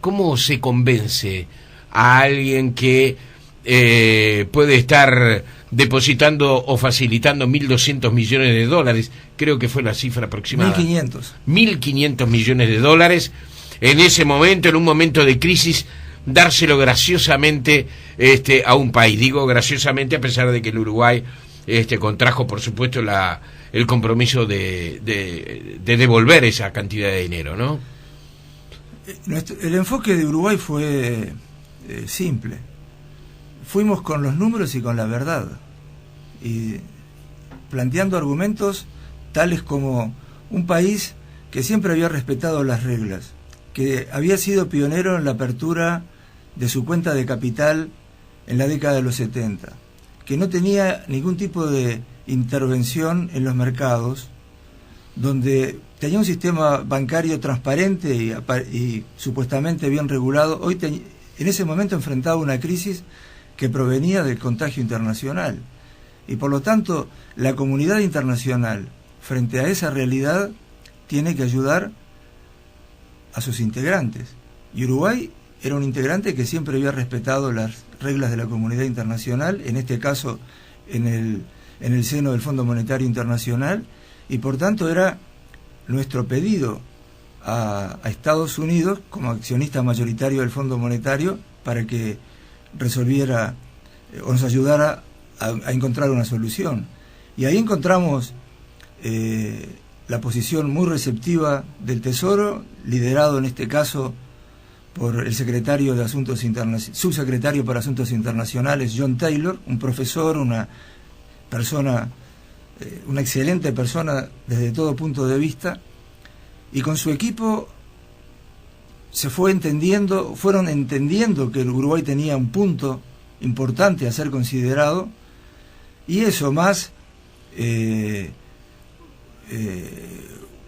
¿cómo se convence a alguien que puede estar depositando o facilitando 1.200 millones de dólares? Creo que fue la cifra aproximada. 1.500 millones de dólares en ese momento, en un momento de crisis, dárselo graciosamente a un país. Digo graciosamente a pesar de que el Uruguay contrajo, por supuesto, el compromiso de devolver esa cantidad de dinero, ¿no? El enfoque de Uruguay fue simple. Fuimos con los números y con la verdad, y planteando argumentos tales como un país que siempre había respetado las reglas, que había sido pionero en la apertura de su cuenta de capital en la década de los 70, que no tenía ningún tipo de intervención en los mercados, donde tenía un sistema bancario transparente y supuestamente bien regulado. Hoy en ese momento enfrentaba una crisis que provenía del contagio internacional, y por lo tanto la comunidad internacional, frente a esa realidad, tiene que ayudar a sus integrantes, y Uruguay era un integrante que siempre había respetado las reglas de la comunidad internacional, en este caso en el seno del Fondo Monetario Internacional, y por tanto era nuestro pedido a Estados Unidos como accionista mayoritario del Fondo Monetario para que resolviera o nos ayudara a encontrar una solución. Y ahí encontramos la posición muy receptiva del Tesoro, liderado en este caso por el secretario de Asuntos subsecretario para Asuntos Internacionales, John Taylor, un profesor, una persona, una excelente persona desde todo punto de vista, y con su equipo fueron entendiendo que el Uruguay tenía un punto importante a ser considerado, y eso más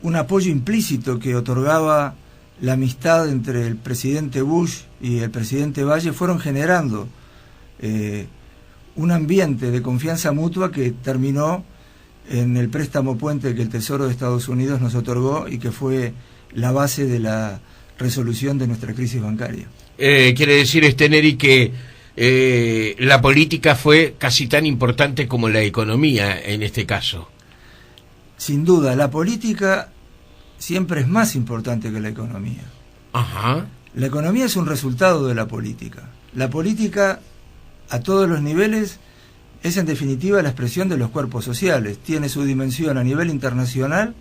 un apoyo implícito que otorgaba la amistad entre el presidente Bush y el presidente Valle, fueron generando un ambiente de confianza mutua que terminó en el préstamo puente que el Tesoro de Estados Unidos nos otorgó y que fue la base de la resolución de nuestra crisis bancaria. Quiere decir, Neri, que la política fue casi tan importante como la economía en este caso. Sin duda, la política siempre es más importante que la economía. Ajá. La economía es un resultado de la política. La política, a todos los niveles, es en definitiva la expresión de los cuerpos sociales. Tiene su dimensión a nivel internacional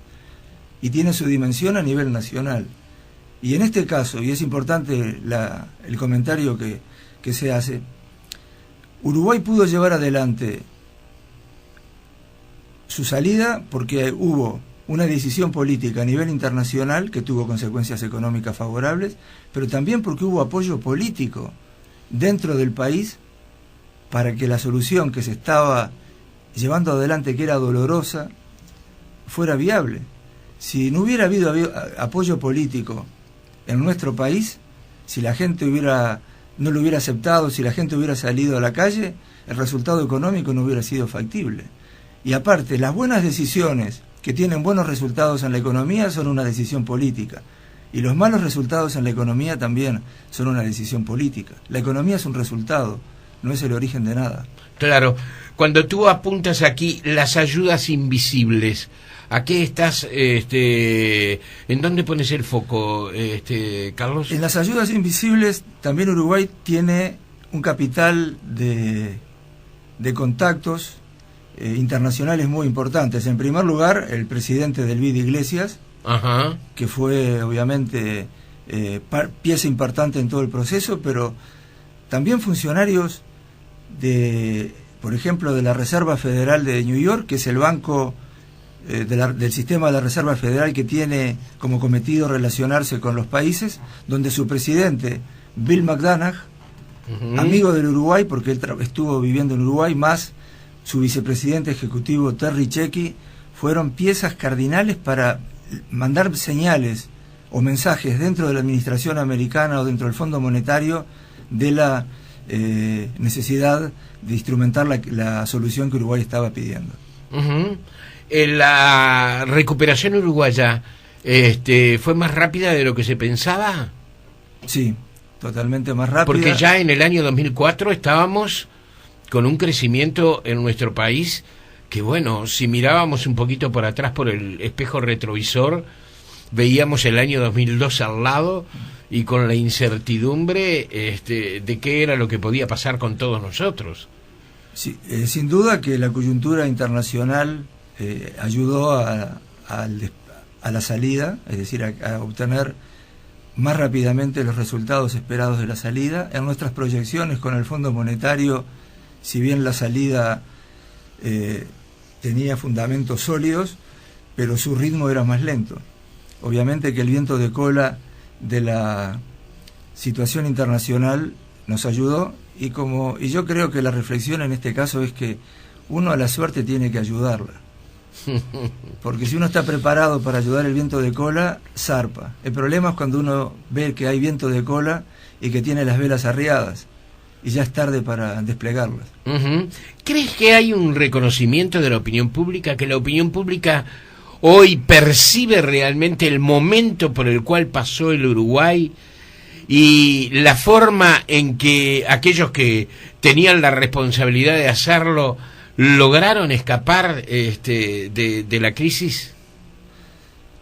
y tiene su dimensión a nivel nacional. Y en este caso, y es importante el comentario que se hace, Uruguay pudo llevar adelante su salida porque hubo una decisión política a nivel internacional que tuvo consecuencias económicas favorables, pero también porque hubo apoyo político dentro del país para que la solución que se estaba llevando adelante, que era dolorosa, fuera viable. Si no hubiera habido apoyo político en nuestro país, si la gente no lo hubiera aceptado, si la gente hubiera salido a la calle, el resultado económico no hubiera sido factible. Y aparte, las buenas decisiones que tienen buenos resultados en la economía son una decisión política, y los malos resultados en la economía también son una decisión política. La economía es un resultado, no es el origen de nada. Claro. Cuando tú apuntas aquí las ayudas invisibles, ¿a qué estás, en dónde pones el foco, Carlos? En las ayudas invisibles también Uruguay tiene un capital de contactos internacionales muy importantes. En primer lugar, el presidente del BID, Iglesias, ajá, que fue obviamente pieza importante en todo el proceso, pero también funcionarios por ejemplo, de la Reserva Federal de New York, que es el banco del sistema de la Reserva Federal que tiene como cometido relacionarse con los países, donde su presidente, Bill McDonough, amigo del Uruguay, porque él estuvo viviendo en Uruguay, más su vicepresidente ejecutivo, Terry Chequi, fueron piezas cardinales para mandar señales o mensajes dentro de la administración americana o dentro del Fondo Monetario de la necesidad de instrumentar la solución que Uruguay estaba pidiendo. ¿La recuperación uruguaya fue más rápida de lo que se pensaba? Sí, totalmente más rápida. Porque ya en el año 2004 estábamos con un crecimiento en nuestro país que, bueno, si mirábamos un poquito por atrás por el espejo retrovisor, veíamos el año 2002 al lado y con la incertidumbre de qué era lo que podía pasar con todos nosotros. Sí, sin duda que la coyuntura internacional ayudó a la salida, es decir, a obtener más rápidamente los resultados esperados de la salida. En nuestras proyecciones con el Fondo Monetario, si bien la salida tenía fundamentos sólidos, pero su ritmo era más lento. Obviamente que el viento de cola de la situación internacional nos ayudó, y yo creo que la reflexión en este caso es que uno a la suerte tiene que ayudarla. Porque si uno está preparado para ayudar el viento de cola, zarpa. El problema es cuando uno ve que hay viento de cola y que tiene las velas arriadas y ya es tarde para desplegarlas. ¿Crees que hay un reconocimiento de la opinión pública, que la opinión pública hoy percibe realmente el momento por el cual pasó el Uruguay y la forma en que aquellos que tenían la responsabilidad de hacerlo lograron escapar de la crisis?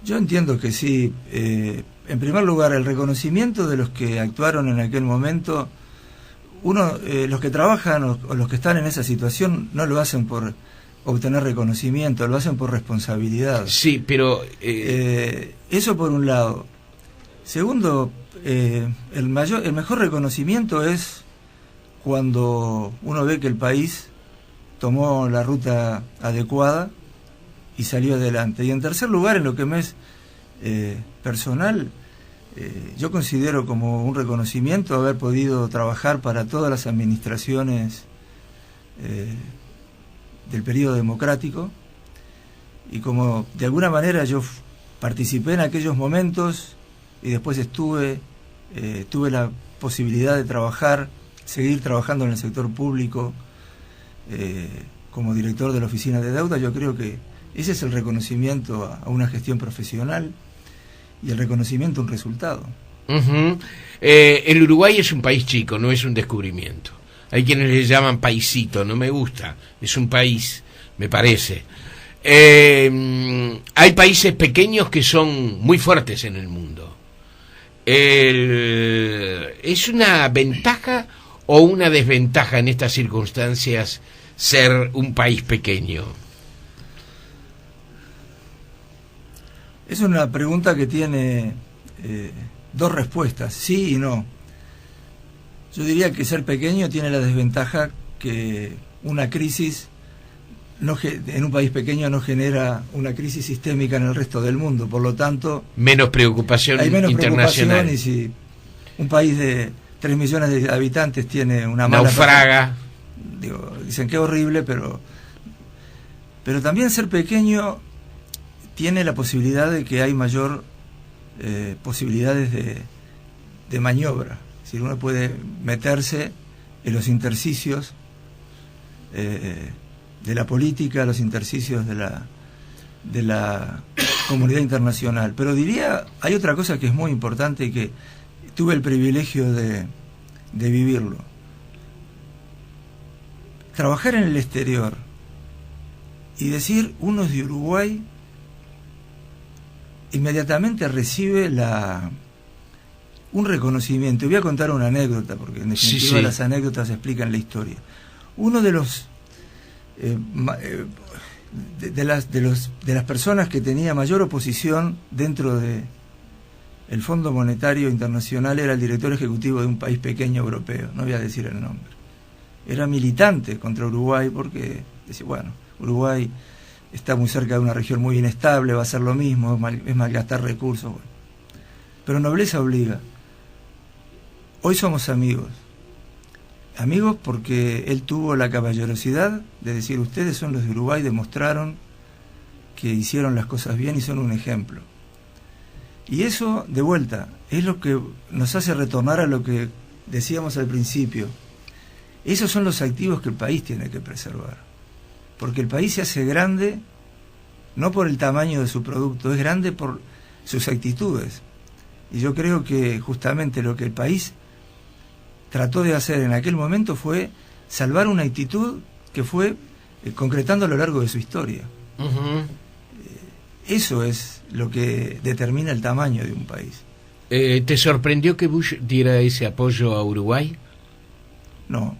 Yo entiendo que sí. En primer lugar, el reconocimiento de los que actuaron en aquel momento. Los que trabajan o los que están en esa situación no lo hacen por obtener reconocimiento, lo hacen por responsabilidad. Sí, pero eso por un lado. Segundo, el mejor reconocimiento es cuando uno ve que el país tomó la ruta adecuada y salió adelante. Y en tercer lugar, en lo que me es personal, yo considero como un reconocimiento haber podido trabajar para todas las administraciones del periodo democrático, y como de alguna manera yo participé en aquellos momentos y después tuve la posibilidad de seguir trabajando en el sector público como director de la oficina de deuda. Yo creo que ese es el reconocimiento a una gestión profesional y el reconocimiento a un resultado. El Uruguay es un país chico, no es un descubrimiento. Hay quienes le llaman paisito, no me gusta, es un país, me parece. Hay países pequeños que son muy fuertes en el mundo. ¿Es una ventaja o una desventaja en estas circunstancias ser un país pequeño? Es una pregunta que tiene dos respuestas, sí y no. Yo diría que ser pequeño tiene la desventaja que una crisis en un país pequeño no genera una crisis sistémica en el resto del mundo, por lo tanto menos preocupación hay menos internacional. Preocupación, y si un país de 3 millones de habitantes tiene una mala naufraga, dicen que horrible, pero también ser pequeño tiene la posibilidad de que hay mayor posibilidades de maniobra. Es decir, uno puede meterse en los intersticios de la política, los intersticios de la comunidad internacional. Pero diría, hay otra cosa que es muy importante y que tuve el privilegio de vivirlo. Trabajar en el exterior y decir uno es de Uruguay, inmediatamente recibe un reconocimiento. Y voy a contar una anécdota, porque en definitiva sí. Las anécdotas explican la historia. Uno de las personas que tenía mayor oposición dentro de el Fondo Monetario Internacional era el director ejecutivo de un país pequeño europeo, no voy a decir el nombre. Era militante contra Uruguay porque decía, bueno, Uruguay está muy cerca de una región muy inestable, va a ser lo mismo, es malgastar recursos. Bueno. Pero nobleza obliga. Hoy somos amigos. Amigos porque él tuvo la caballerosidad de decir, ustedes son los de Uruguay, demostraron que hicieron las cosas bien y son un ejemplo. Y eso, de vuelta, es lo que nos hace retornar a lo que decíamos al principio. Esos son los activos que el país tiene que preservar. Porque el país se hace grande no por el tamaño de su producto, es grande por sus actitudes. Y yo creo que justamente lo que el país trató de hacer en aquel momento fue salvar una actitud que fue concretando a lo largo de su historia. Eso es lo que determina el tamaño de un país. ¿Te sorprendió que Bush diera ese apoyo a Uruguay? No.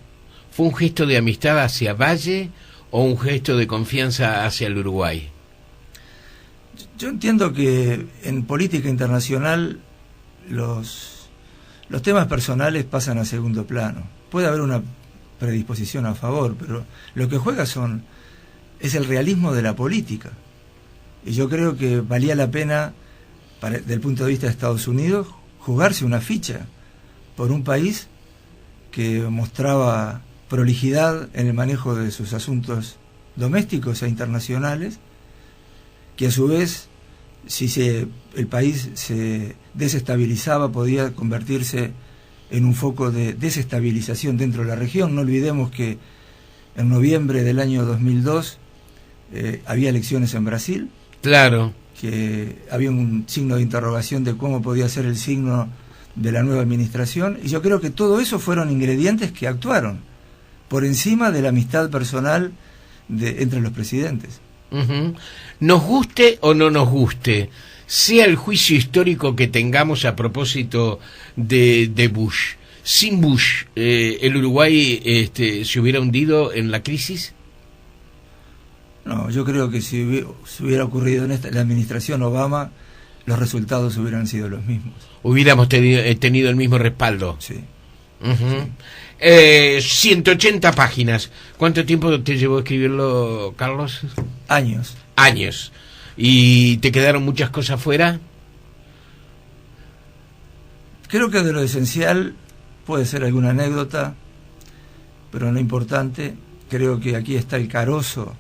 ¿Fue un gesto de amistad hacia Valle o un gesto de confianza hacia el Uruguay? Yo entiendo que en política internacional los temas personales pasan a segundo plano. Puede haber una predisposición a favor, pero lo que juega es el realismo de la política. Y yo creo que valía la pena, desde el punto de vista de Estados Unidos, jugarse una ficha por un país que mostraba prolijidad en el manejo de sus asuntos domésticos e internacionales, que a su vez, si el país se desestabilizaba, podía convertirse en un foco de desestabilización dentro de la región. No olvidemos que en noviembre del año 2002 había elecciones en Brasil. Claro. Que había un signo de interrogación de cómo podía ser el signo de la nueva administración, y yo creo que todo eso fueron ingredientes que actuaron por encima de la amistad personal entre los presidentes. Nos guste o no nos guste, sea el juicio histórico que tengamos a propósito de Bush, sin Bush, ¿el Uruguay se hubiera hundido en la crisis? No, yo creo que si hubiera ocurrido en la administración Obama, los resultados hubieran sido los mismos. Hubiéramos tenido el mismo respaldo. Sí. 180 páginas. ¿Cuánto tiempo te llevó escribirlo, Carlos? Años. Años. ¿Y te quedaron muchas cosas fuera? Creo que de lo esencial puede ser alguna anécdota, pero no importante. Creo que aquí está el carozo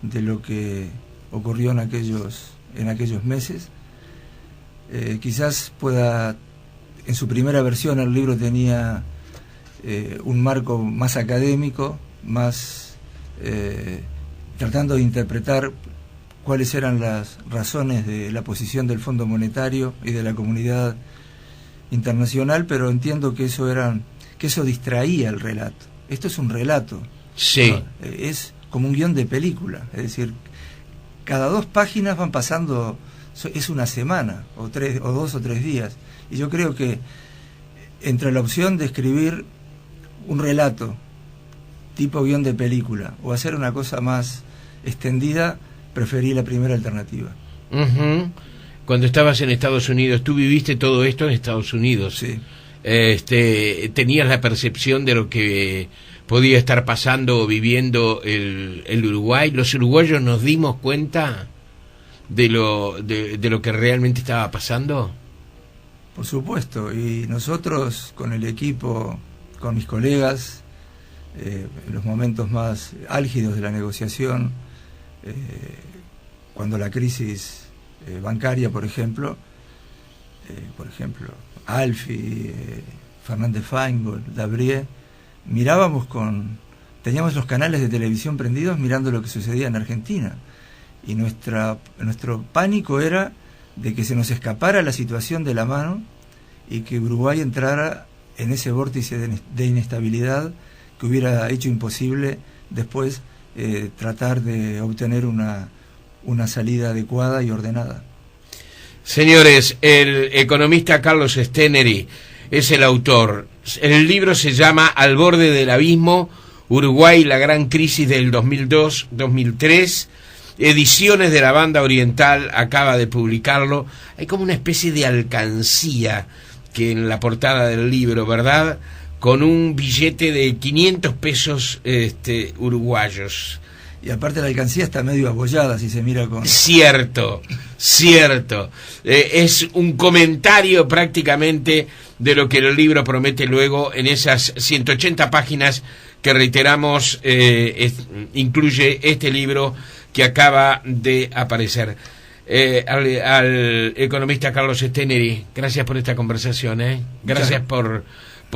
de lo que ocurrió en aquellos meses. Quizás pueda, en su primera versión el libro tenía un marco más académico, más tratando de interpretar cuáles eran las razones de la posición del Fondo Monetario y de la comunidad internacional, pero entiendo que eso distraía el relato. Esto es un relato. Sí. ¿No? Es como un guión de película, es decir, cada 2 páginas van pasando, es una semana, o 2 o 3 días, y yo creo que entre la opción de escribir un relato tipo guión de película o hacer una cosa más extendida, preferí la primera alternativa. Cuando estabas en Estados Unidos, ¿tú viviste todo esto en Estados Unidos? Sí. ¿Tenías la percepción de lo que podía estar pasando o viviendo el Uruguay? ¿Los uruguayos nos dimos cuenta de lo que realmente estaba pasando? Por supuesto, y nosotros con el equipo, con mis colegas, en los momentos más álgidos de la negociación, cuando la crisis bancaria, por ejemplo, Alfi, Fernández Feingold, Dabrié, teníamos los canales de televisión prendidos mirando lo que sucedía en Argentina, y nuestro pánico era de que se nos escapara la situación de la mano y que Uruguay entrara en ese vórtice de inestabilidad que hubiera hecho imposible después tratar de obtener una salida adecuada y ordenada. Señores, el economista Carlos Steneri es el autor. El libro se llama Al borde del abismo, Uruguay, la gran crisis del 2002-2003. Ediciones de la Banda Oriental acaba de publicarlo. Hay como una especie de alcancía que en la portada del libro, ¿verdad?, con un billete de 500 pesos uruguayos. Y aparte la alcancía está medio abollada si se mira con... Cierto. Es un comentario prácticamente de lo que el libro promete luego en esas 180 páginas que, reiteramos, incluye este libro que acaba de aparecer. Al economista Carlos Steneri, gracias por esta conversación, gracias por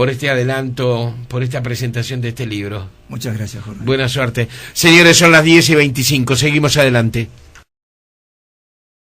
este adelanto, por esta presentación de este libro. Muchas gracias, Jorge. Buena suerte. Señores, son las 10:25, seguimos adelante.